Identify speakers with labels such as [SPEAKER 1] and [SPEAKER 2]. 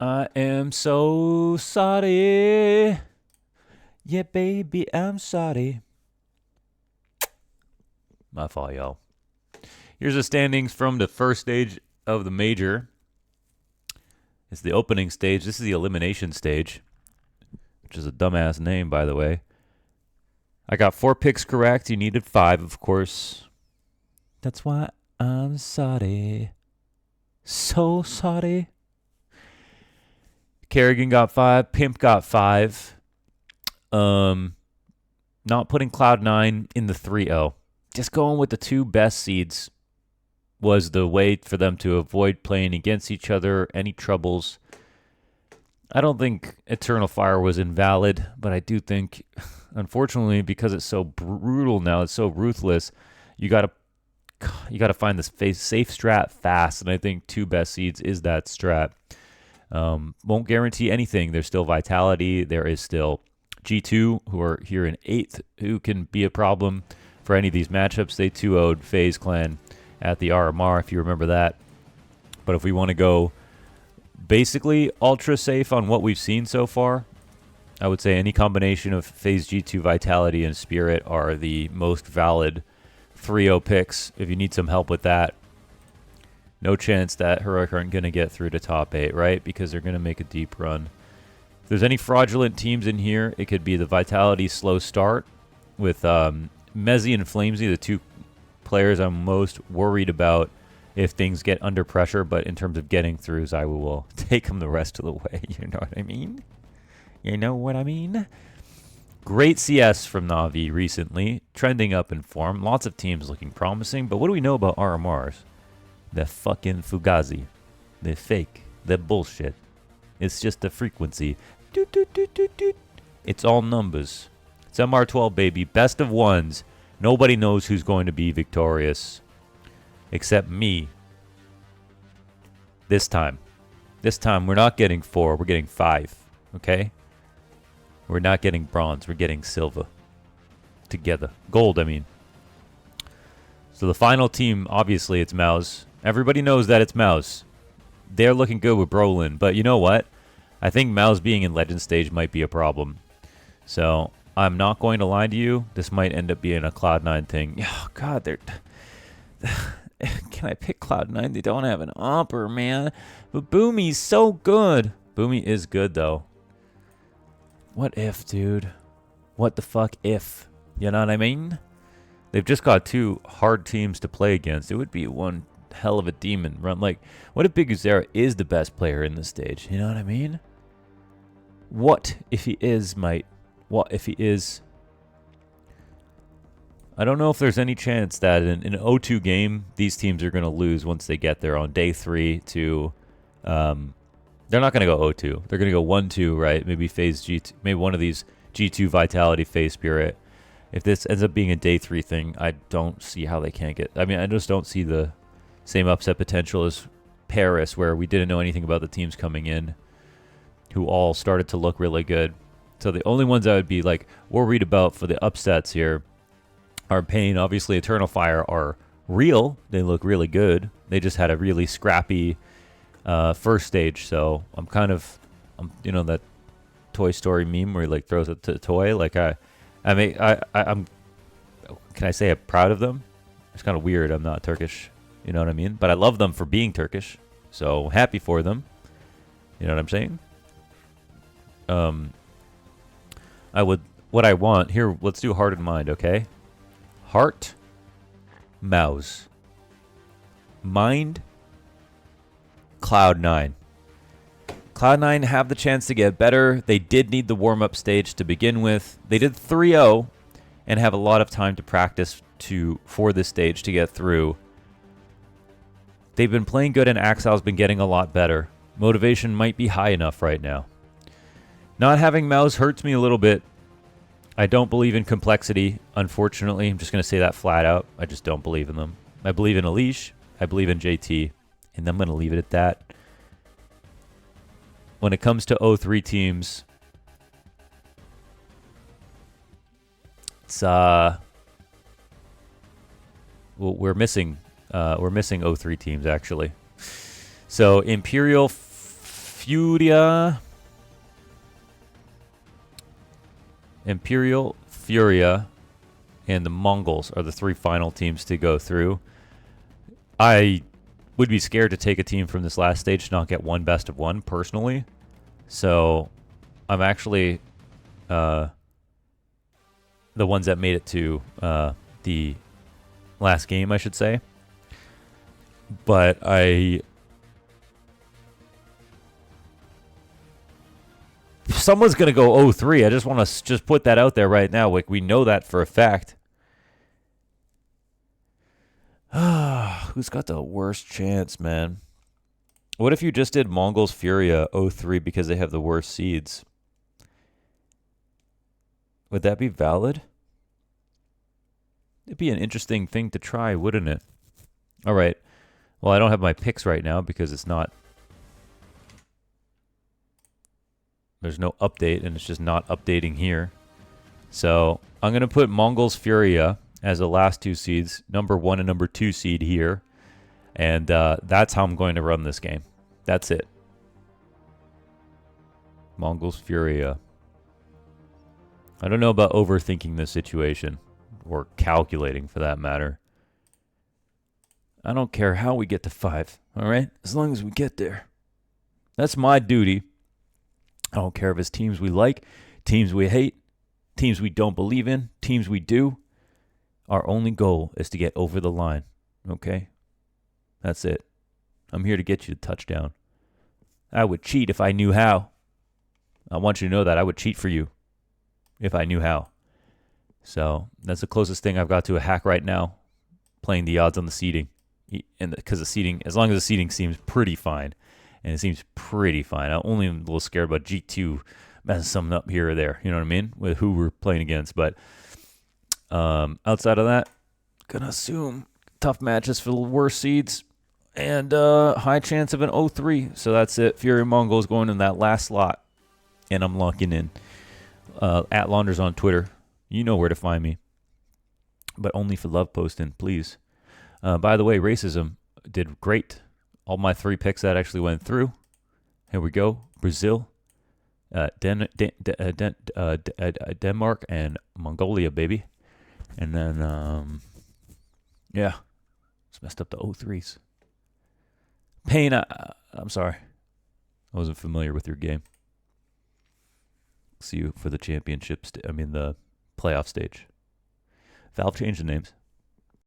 [SPEAKER 1] I am so sorry. Yeah, baby, I'm sorry. My fault, y'all. Here's the standings from the first stage of the major. It's the opening stage. This is the elimination stage, which is a dumbass name, by the way. I got 4 picks correct. You needed 5, of course. That's why I'm sorry. So sorry. Kerrigan got 5. Pimp got 5. Not putting Cloud9 in the 3-0. Just going with the 2 best seeds was the way for them to avoid playing against each other, any troubles. I don't think Eternal Fire was invalid, but I do think, unfortunately, because it's so brutal now, it's so ruthless, you gotta find this safe strat fast, and I think 2 best seeds is that strat. Won't guarantee anything. There's still Vitality. There is still G2, who are here in 8th, who can be a problem for any of these matchups. They 2-0'd FaZe Clan at the RMR, if you remember that. But if we want to go basically ultra safe on what we've seen so far, I would say any combination of FaZe G2, Vitality, and Spirit are the most valid 3-0 picks if you need some help with that. No chance that Heroic aren't going to get through to top 8, right? Because they're going to make a deep run. If there's any fraudulent teams in here, it could be the Vitality slow start with Mezzy and Flamesy, the 2 players I'm most worried about if things get under pressure. But in terms of getting through, Zywoo will take them the rest of the way. You know what I mean? You know what I mean? Great CS from Na'Vi recently, trending up in form. Lots of teams looking promising. But what do we know about RMRs? They're fucking fugazi. They're fake. They're bullshit. It's just the frequency. Doot, doot, doot, doot, doot. It's all numbers. It's MR12, baby. Best of ones. Nobody knows who's going to be victorious. Except me. This time. This time, we're not getting 4. We're getting 5. Okay? We're not getting bronze. We're getting silver. Together. Gold, I mean. So the final team, obviously, it's Mouse. Everybody knows that it's Mouse. They're looking good with Brolin. But you know what? I think Mouse being in Legend Stage might be a problem. So I'm not going to lie to you. This might end up being a Cloud9 thing. Oh, God, they're... Can I pick Cloud9? They don't have an Opper, man. But Boomy's so good. Boomy is good, though. What if, dude? What the fuck if? You know what I mean? They've just got 2 hard teams to play against. It would be one hell of a demon run. Like, what if Big Uzera is the best player in this stage? You know what I mean? What if he is, mate? What if he is? I don't know if there's any chance that in an 0-2 game, these teams are going to lose once they get there on day 3 to... they're not going to go 0-2. They're going to go 1-2, right? Maybe FaZe G2, maybe one of these G2 Vitality, FaZe Spirit. If this ends up being a day 3 thing, I don't see how they can't get... I mean, I just don't see the same upset potential as Paris, where we didn't know anything about the teams coming in, who all started to look really good. So the only ones I would be like worried about for the upsets here are Pain. Obviously, Eternal Fire are real. They look really good. They just had a really scrappy first stage. So I'm kind of, you know, that Toy Story meme where he like throws it to a toy. Like I'm, can I say I'm proud of them? It's kind of weird. I'm not Turkish. You know what I mean? But I love them for being Turkish. So happy for them. You know what I'm saying? What I want here, let's do Heart and Mind, okay? Heart, Mouse. Mind, Cloud9. Cloud9 have the chance to get better. They did need the warm-up stage to begin with. They did 3-0 and have a lot of time to practice for this stage to get through. They've been playing good and Axel's been getting a lot better. Motivation might be high enough right now. Not having Mouse hurts me a little bit. I don't believe in complexity, unfortunately. I'm just going to say that flat out. I just don't believe in them. I believe in Elish. I believe in JT. And I'm going to leave it at that. When it comes to 0-3 teams, it's well, we're missing 0-3 teams actually. So Imperial, Furia, Imperial, Furia, and the Mongols are the 3 final teams to go through. I would be scared to take a team from this last stage to not get one best of 1 personally. So I'm actually the ones that made it to the last game, I should say. But someone's going to go 0-3. I just want to just put that out there right now. Like, we know that for a fact. Who's got the worst chance, man? What if you just did Mongols Furia 0-3 because they have the worst seeds? Would that be valid? It'd be an interesting thing to try, wouldn't it? All right. Well, I don't have my picks right now because it's not... There's no update, and it's just not updating here. So I'm going to put Mongols Furia as the last 2 seeds, number 1 and number 2 seed here. And that's how I'm going to run this game. That's it. Mongols Furia. I don't know about overthinking this situation, or calculating for that matter. I don't care how we get to 5, all right? As long as we get there. That's my duty. I don't care if it's teams we like, teams we hate, teams we don't believe in, teams we do. Our only goal is to get over the line, okay? That's it. I'm here to get you the touchdown. I would cheat if I knew how. I want you to know that I would cheat for you if I knew how. So that's the closest thing I've got to a hack right now, playing the odds on the seeding. Because the seeding, as long as the seeding seems pretty fine, and it seems pretty fine. I'm only a little scared about G2 messing something up here or there, you know what I mean, with who we're playing against. But outside of that, gonna assume tough matches for the worst seeds and high chance of an 0-3. So that's it. Fury Mongols going in that last slot, and I'm locking in. At launders on Twitter. You know where to find me, but only for love posting, please. By the way, racism did great. All my 3 picks that actually went through. Here we go. Brazil, Denmark, and Mongolia, baby. And then, yeah, just messed up the 0-3s. Payne, I'm sorry. I wasn't familiar with your game. See you for the championship. The playoff stage. Valve changed the names.